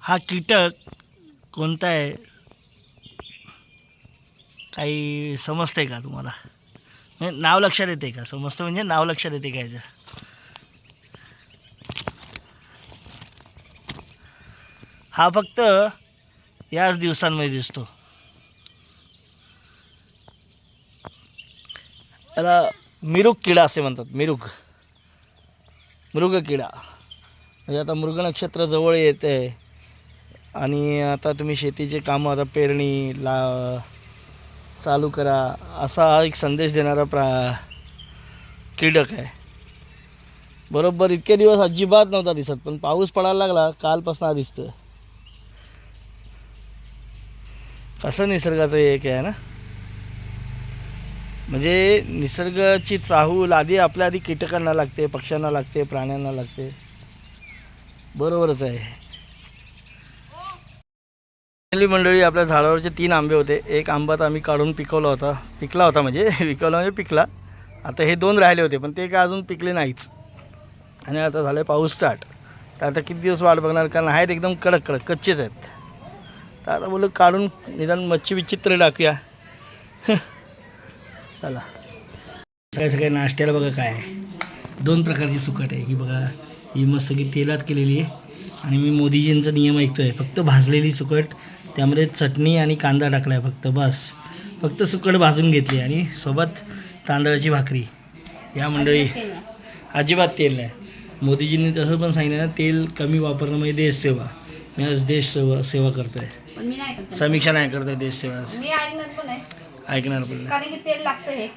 हा कीटक कोणता आहे काही समजतंय का तुम्हाला? म्हणजे नाव लक्षात येते का? समजतं म्हणजे नाव लक्षात येते का याचं? हा फक्त याच दिवसांमध्ये दिसतो. त्याला मिरुग किडा असे म्हणतात. मृग किडा. म्हणजे आता मृग नक्षत्र जवळ येते आणि आता तुम्ही शेतीचे कामं आता पेरणी चालू करा असा एक संदेश देणारा कीटक आहे. बरोबर इतके दिवस अजिबात नव्हता दिसत, पण पाऊस पडायला लागला कालपासून हा दिसतोय. कसं निसर्गाचं एक आहे ना. म्हणजे निसर्गाची चाहूल आपल्या आधी कीटकांना लागते, पक्ष्यांना लागते, प्राण्यांना लागते. बरोबरच आहे. मंडळी, आपल्या झाडावरचे 3 आंबे होते. एक आंबा तर आम्ही काढून पिकला होता म्हणजे विकवला म्हणजे पिकला. आता हे 2 राहिले होते, पण ते काय अजून पिकले नाहीच. आणि आता झालं पाऊस स्टार्ट. तर आता किती दिवस वाट बघणार, कारण आहेत एकदम कडक कच्चेच आहेत. तर आता बोलू काढून निदान मच्छी विचित्र टाकूया. चला. सगळे नाश्त्याला बघा काय आहे. 2 प्रकारची सुकट आहे. ही बघा, ही मस्त सगळी तेलात केलेली आहे. आणि मी मोदीजींचा नियम ऐकतोय, फक्त भाजलेली सुकट, त्यामध्ये चटणी आणि कांदा टाकला आहे फक्त, बस. फक्त सुकट भाजून घेतली आणि सोबत तांदळाची भाकरी. या मंडळी अजिबात तेल नाही. मोदीजींनी तसं पण सांगितलं ना, तेल कमी वापरणं म्हणजे देशसेवा. मी आज देशसेवा करतोय. समीक्षा नाही करतोय, देशसेवा मी ऐकणार पण नाही. कारण की तेल लागतं हे.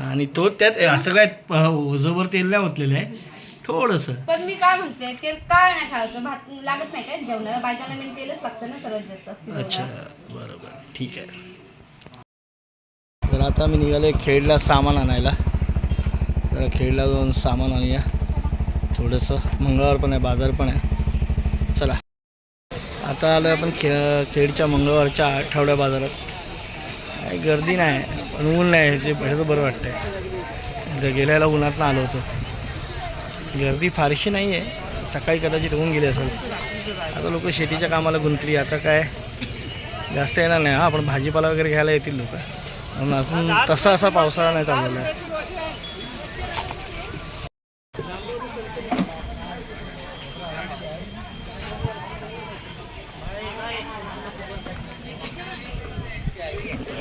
आणि तो त्यात असं काय ओझोवर तेल नाही ओतलेलं आहे, थोडंसं. पण मी काय म्हणते, तेल काय नाही खायचं, भात लागत नाही काय जेवणाला? बायकांना मेन तेलच लागतं ना सर्वात जास्त. अच्छा, बरोबर, ठीक आहे. तर आता मी निघाले खेडला सामान आणायला. तर खेडला जाऊन सामान आणूया थोडंसं. मंगळवार पण आहे, बाजार पण आहे. चला, आता आलो आपण खेडच्या मंगळवारच्या आठवड्या बाजारात. काही गर्दी नाही, पण ऊन नाही, ह्याचं बरं वाटतंय. गेल्याला उन्हातनं आलो होतो. गर्दी फारशी नाही आहे, सकाळी कदाचित होऊन गेली असेल. आता लोक शेतीच्या कामाला गुंतली, आता काय जास्त येणार नाही. आपण भाजीपाला वगैरे घ्यायला येतील लोक, म्हणून अजून तसा असा पावसाळा नाही चाललेला आहे.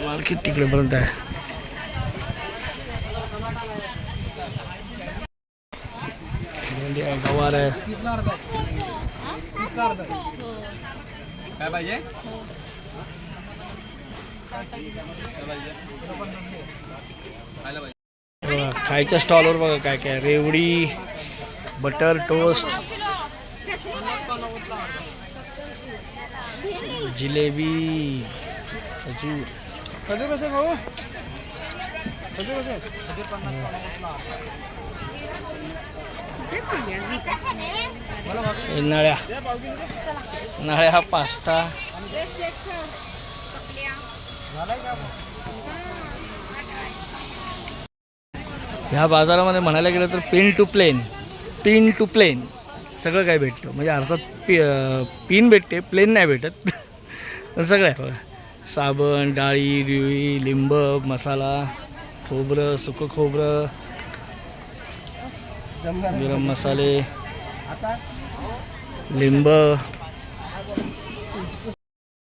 मार्केट तिकडेपर्यंत आहे. भेंडी आहे, गवार आहे. काय पाहिजे? खायच्या स्टॉलवर बघा काय काय, रेवडी, बटर टोस्ट, जिलेबी, खजूर. खजूर कसे भाऊ? खजूर कसे? नळ्या पास्ता. ह्या बाजारामध्ये म्हणायला गेलं तर पिन टू प्लेन सगळं काय भेटतं. म्हणजे अर्थात पिन भेटते, प्लेन नाही भेटत. सगळं आहे बघा. साबण, डाळी, रिळी, लिंब, मसाला, खोबरं, सुकं खोबरं, गरम मसाले, लिंब.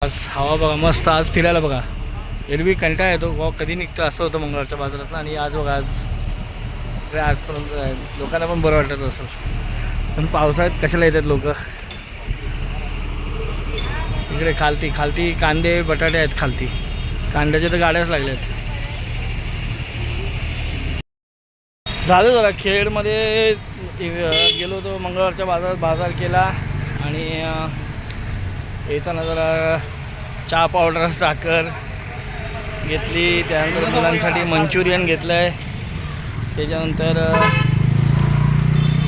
आज हवा बघा मस्त, आज फिरायला बघा. एरवी कंटाळा येतो, कधी निघतो असं होतं मंगळवारच्या बाजारात. आणि आज बघा, आजपर्यंत लोकांना पण बरं वाटत असेल. पण पावसाळ्यात कशाला येतात लोक. इकडे खालती कांदे बटाटे आहेत. खालती कांद्याच्या तर गाड्याच लागल्यात. झालं जरा खेडमध्ये गेलो होतो मंगळवारच्या बाजारात, बाजार केला. आणि येताना जरा चहा पावडर, साखर घेतली. त्यानंतर मुलांसाठी मंचुरियन घेतलं आहे. त्याच्यानंतर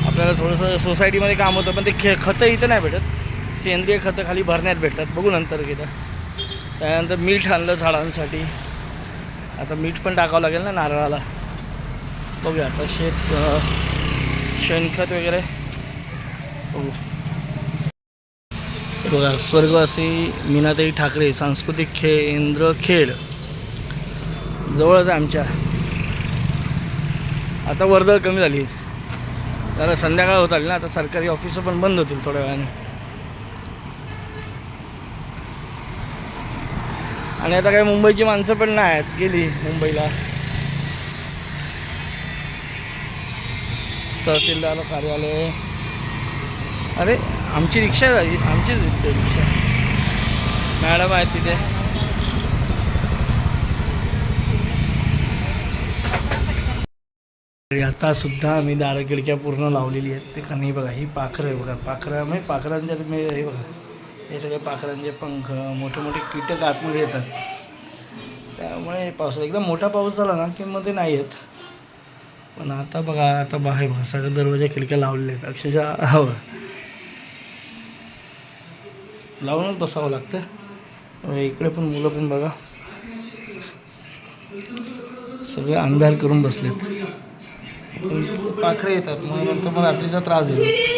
आपल्याला थोडंसं सोसायटीमध्ये काम होतं, पण ते खतं इथं नाही भेटत. सेंद्रिय खतं खाली भरण्यात भेटतात, बघू नंतर घेतं. त्यानंतर मीठ आणलं झाडांसाठी. आता मीठ पण टाकावं लागेल ना नारळाला. बघूया आता शेणखत वगैरे बघू. बघा स्वर्गवासी मीनाताई ठाकरे सांस्कृतिक केंद्र खेड जवळच आहे आमच्या. आता वर्दळ कमी झाली, जरा संध्याकाळ होत आली ना, आता सरकारी ऑफिसं पण बंद होतील थोड्या वेळाने. आणि आता काही मुंबईची माणसं पण नाही आहेत, गेली मुंबईला. तहसीलदार कार्यालय, अरे आमची रिक्षा झाली, आमचीच दिसते रिक्षा. मॅडम आहेत तिथे. आता सुद्धा आम्ही दारं खिडक्या पूर्ण लावलेली आहेत. ते का नाही बघा, ही पाखरं आहे बघा, पाखरं म्हणजे पाखरांच्या हे बघा, हे सगळे पाखरांचे पंख, मोठे मोठे कीटक आतमध्ये येतात. त्यामुळे पावसात एकदम मोठा पाऊस झाला ना की मध्ये नाही येत. पण आता बघा, आता बाहेर बघा सगळं दरवाजा खिडक्या लावलेल्या आहेत अक्षरशः. हवं लावूनच बसावं लागतं. इकडे पण मुलं पण बघा सगळे अंधार करून बसलेत. पाखरे येतात मग नंतर मग रात्रीचा त्रास देईल.